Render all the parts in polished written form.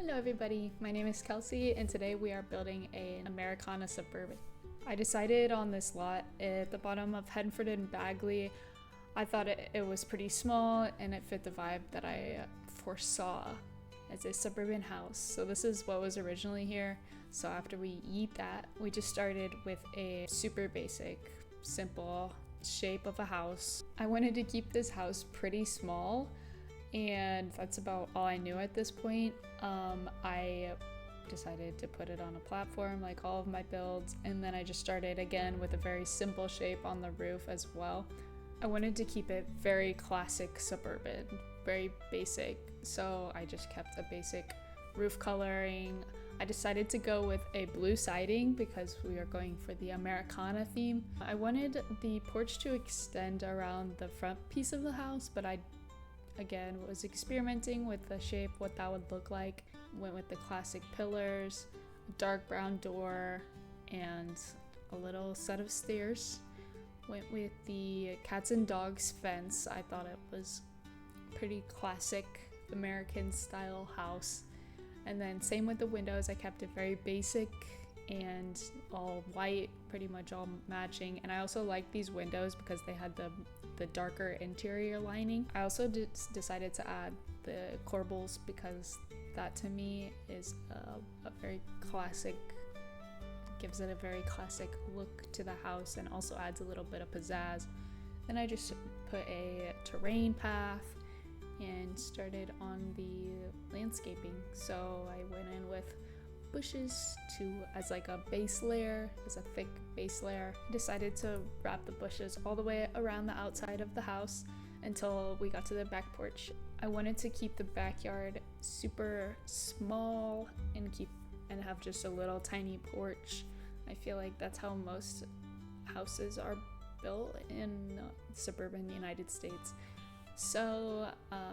Hello everybody, my name is Kelsey and today we are building an Americana Suburban. I decided on this lot at the bottom of Henford and Bagley. I thought it was pretty small and it fit the vibe that I foresaw as a suburban house. So this is what was originally here. So after we eat that, we just started with a super basic, simple shape of a house. I wanted to keep this house pretty small, and that's about all I knew at this point. I decided to put it on a platform like all of my builds, and then I just started again with a very simple shape on the roof as well. I wanted to keep it very classic suburban, very basic, so I just kept a basic roof coloring. I decided to go with a blue siding because we are going for the Americana theme. I wanted the porch to extend around the front piece of the house, but I again was experimenting with the shape, what that would look like. Went with the classic pillars, a dark brown door, and a little set of stairs. Went with the cats and dogs fence. I thought it was pretty classic American style house. And then same with the windows, I kept it very basic and all white, pretty much all matching. And I also liked these windows because they had the darker interior lining. I also decided to add the corbels because that to me is a very classic, gives it a very classic look to the house and also adds a little bit of pizzazz. Then I just put a terrain path and started on the landscaping. So I went in with bushes as like a base layer, as a thick base layer. I decided to wrap the bushes all the way around the outside of the house until we got to the back porch. I wanted to keep the backyard super small and have just a little tiny porch. I feel like that's how most houses are built in suburban United States. So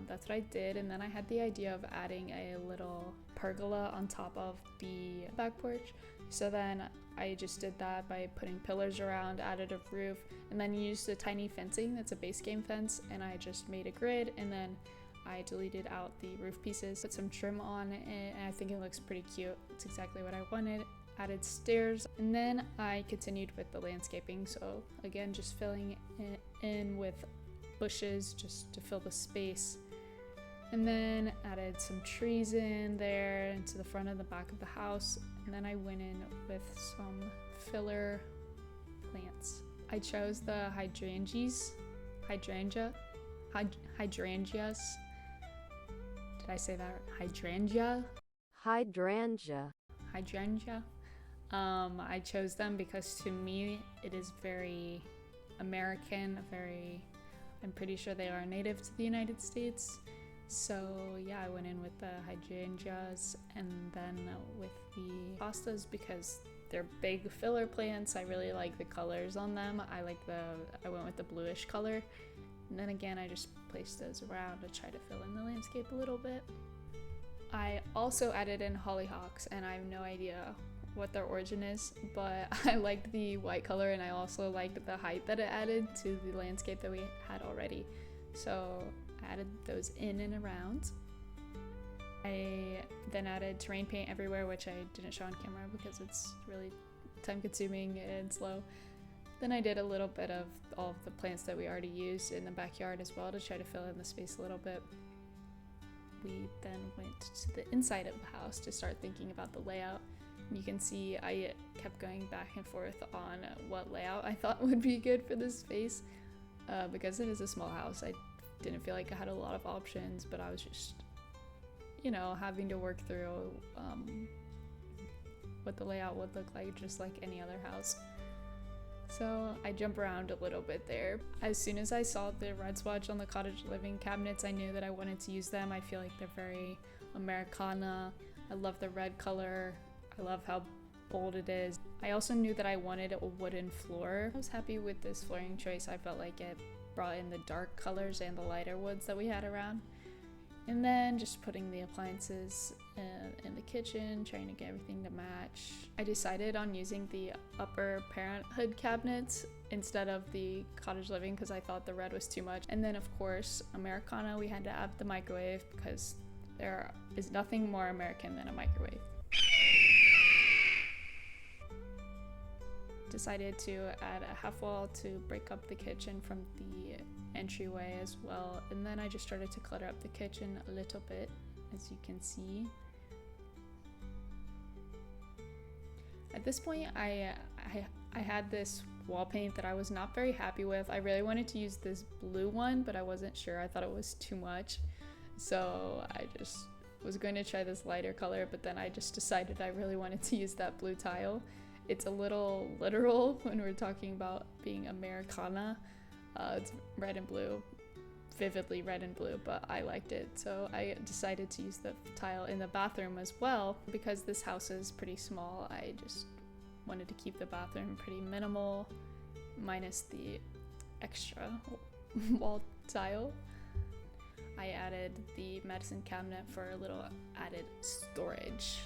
that's what I did, and then I had the idea of adding a little pergola on top of the back porch. So then I just did that by putting pillars around, added a roof, and then used a tiny fencing that's a base game fence, and I just made a grid, and then I deleted out the roof pieces, put some trim on it, and I think it looks pretty cute. It's exactly what I wanted. Added stairs, and then I continued with the landscaping. So again, just filling it in with bushes just to fill the space, and then added some trees in there into the front and the back of the house, and then I went in with some filler plants. I chose the hydrangeas. Did I say that? Hydrangea. I chose them because to me it is very American, I'm pretty sure they are native to the United States. So yeah, I went in with the hydrangeas and then with the hostas because they're big filler plants. I really like the colors on them. I went with the bluish color. And then again, I just placed those around to try to fill in the landscape a little bit. I also added in hollyhocks, and I have no idea what their origin is, but I liked the white color, and I also liked the height that it added to the landscape that we had already. So I added those in and around. I then added terrain paint everywhere, which I didn't show on camera because it's really time consuming and slow. Then I did a little bit of all of the plants that we already used in the backyard as well to try to fill in the space a little bit. We then went to the inside of the house to start thinking about the layout. You can see I kept going back and forth on what layout I thought would be good for this space. Because it is a small house, I didn't feel like I had a lot of options, but I was just, having to work through what the layout would look like, just like any other house. So I jump around a little bit there. As soon as I saw the red swatch on the cottage living cabinets, I knew that I wanted to use them. I feel like they're very Americana. I love the red color. I love how bold it is. I also knew that I wanted a wooden floor. I was happy with this flooring choice. I felt like it brought in the dark colors and the lighter woods that we had around. And then just putting the appliances in the kitchen, trying to get everything to match. I decided on using the upper parenthood cabinets instead of the cottage living because I thought the red was too much. And then of course, Americana, we had to add the microwave because There is nothing more American than a microwave. Decided to add a half wall to break up the kitchen from the entryway as well, and then I just started to clutter up the kitchen a little bit, as you can see. At this point, I had this wall paint that I was not very happy with. I really wanted to use this blue one, but I wasn't sure. I thought it was too much, so I just was going to try this lighter color, but then I just decided I really wanted to use that blue tile. It's a little literal when we're talking about being Americana. It's red and blue, vividly red and blue, but I liked it, so I decided to use the tile in the bathroom as well. Because this house is pretty small, I just wanted to keep the bathroom pretty minimal, minus the extra wall tile. I added the medicine cabinet for a little added storage,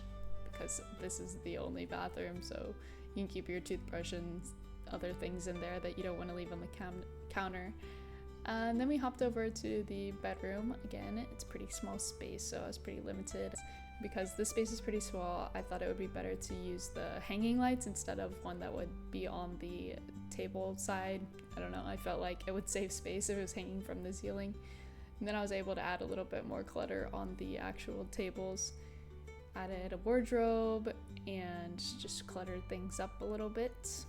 because this is the only bathroom, so you can keep your toothbrush and other things in there that you don't want to leave on the counter. And then we hopped over to the bedroom. Again, it's a pretty small space, so I was pretty limited. Because this space is pretty small, I thought it would be better to use the hanging lights instead of one that would be on the table side. I don't know, I felt like it would save space if it was hanging from the ceiling. And then I was able to add a little bit more clutter on the actual tables. Added a wardrobe and just cluttered things up a little bit.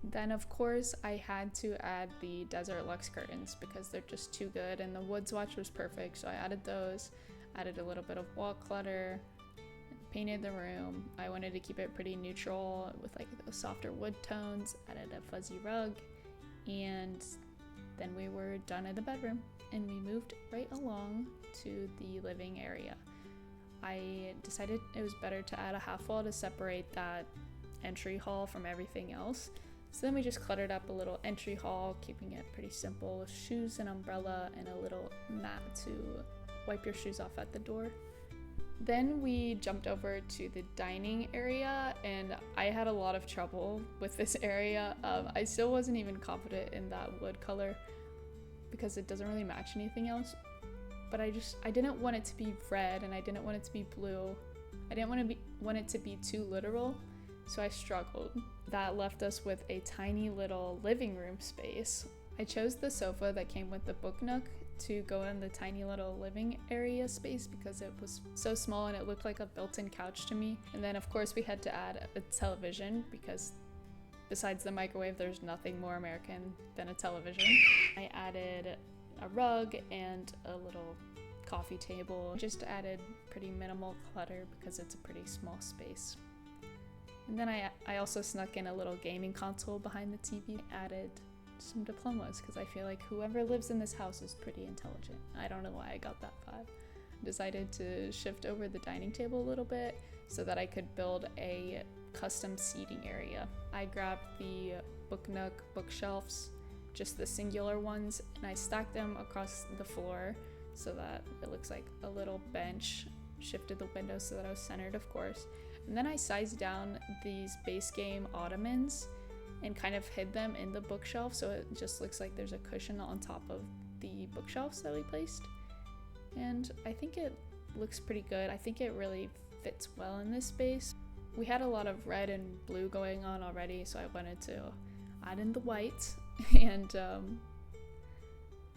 Then of course I had to add the Desert Luxe curtains because they're just too good, and the wood swatch was perfect, so I added those. Added a little bit of wall clutter, painted the room. I wanted to keep it pretty neutral with like the softer wood tones. Added a fuzzy rug, and then we were done in the bedroom and we moved right along to the living area. I decided it was better to add a half wall to separate that entry hall from everything else. So then we just cluttered up a little entry hall, keeping it pretty simple with shoes, an umbrella, and a little mat to wipe your shoes off at the door. Then we jumped over to the dining area, and I had a lot of trouble with this area. I still wasn't even confident in that wood color because it doesn't really match anything else. But I didn't want it to be red, and I didn't want it to be blue. I didn't want it to be too literal, so I struggled. That left us with a tiny little living room space. I chose the sofa that came with the book nook to go in the tiny little living area space because it was so small and it looked like a built-in couch to me. And then of course we had to add a television because besides the microwave, there's nothing more American than a television. I added a rug and a little coffee table. Just added pretty minimal clutter because it's a pretty small space. And then I also snuck in a little gaming console behind the TV. Added some diplomas because I feel like whoever lives in this house is pretty intelligent. I don't know why I got that vibe. Decided to shift over the dining table a little bit so that I could build a custom seating area. I grabbed the book nook bookshelves, just the singular ones, and I stacked them across the floor so that it looks like a little bench. Shifted the windows so that I was centered, of course. And then I sized down these base game ottomans and kind of hid them in the bookshelf so it just looks like there's a cushion on top of the bookshelves that we placed. And I think it looks pretty good. I think it really fits well in this space. We had a lot of red and blue going on already, so I wanted to add in the white and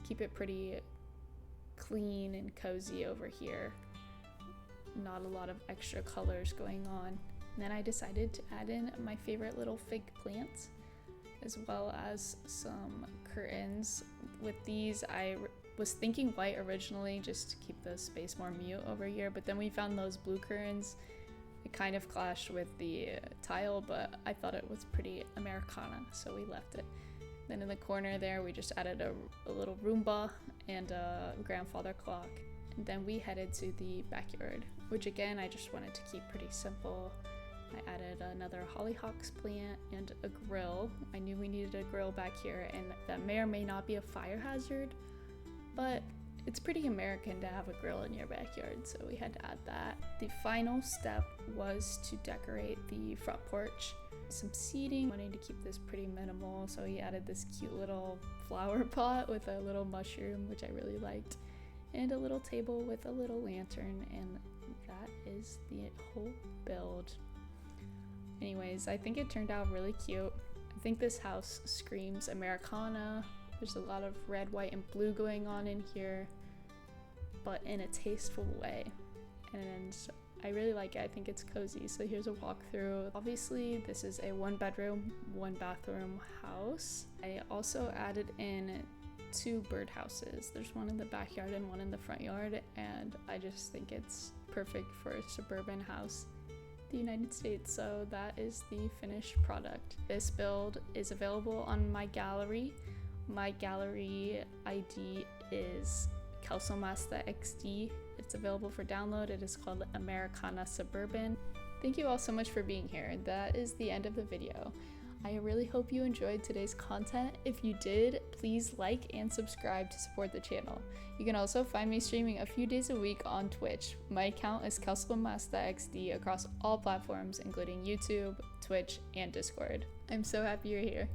keep it pretty clean and cozy over here. Not a lot of extra colors going on. And then I decided to add in my favorite little fig plants as well as some curtains. With these, I was thinking white originally just to keep the space more mute over here, but then we found those blue curtains. It kind of clashed with the tile, but I thought it was pretty Americana, so we left it. Then in the corner there, we just added a little Roomba and a grandfather clock. And then we headed to the backyard, which again, I just wanted to keep pretty simple. I added another hollyhocks plant and a grill. I knew we needed a grill back here, and that may or may not be a fire hazard, but it's pretty American to have a grill in your backyard, so we had to add that. The final step was to decorate the front porch. Some seating, wanting to keep this pretty minimal, so we added this cute little flower pot with a little mushroom, which I really liked. and a little table with a little lantern, and that is the whole build. Anyways, I think it turned out really cute. I think this house screams Americana. There's a lot of red, white, and blue going on in here, but in a tasteful way. And I really like it. I think it's cozy. So here's a walkthrough. Obviously, this is a 1-bedroom, 1-bathroom house. I also added in 2 birdhouses. There's one in the backyard and one in the front yard, and I just think it's perfect for a suburban house in the United States. So that is the finished product. This build is available on my gallery. My gallery ID is kelsomastaXD. It's available for download. It is called Americana Suburban. Thank you all so much for being here. That is the end of the video. I really hope you enjoyed today's content. If you did, please like and subscribe to support the channel. You can also find me streaming a few days a week on Twitch. My account is kelsomastaXD across all platforms, including YouTube, Twitch, and Discord. I'm so happy you're here.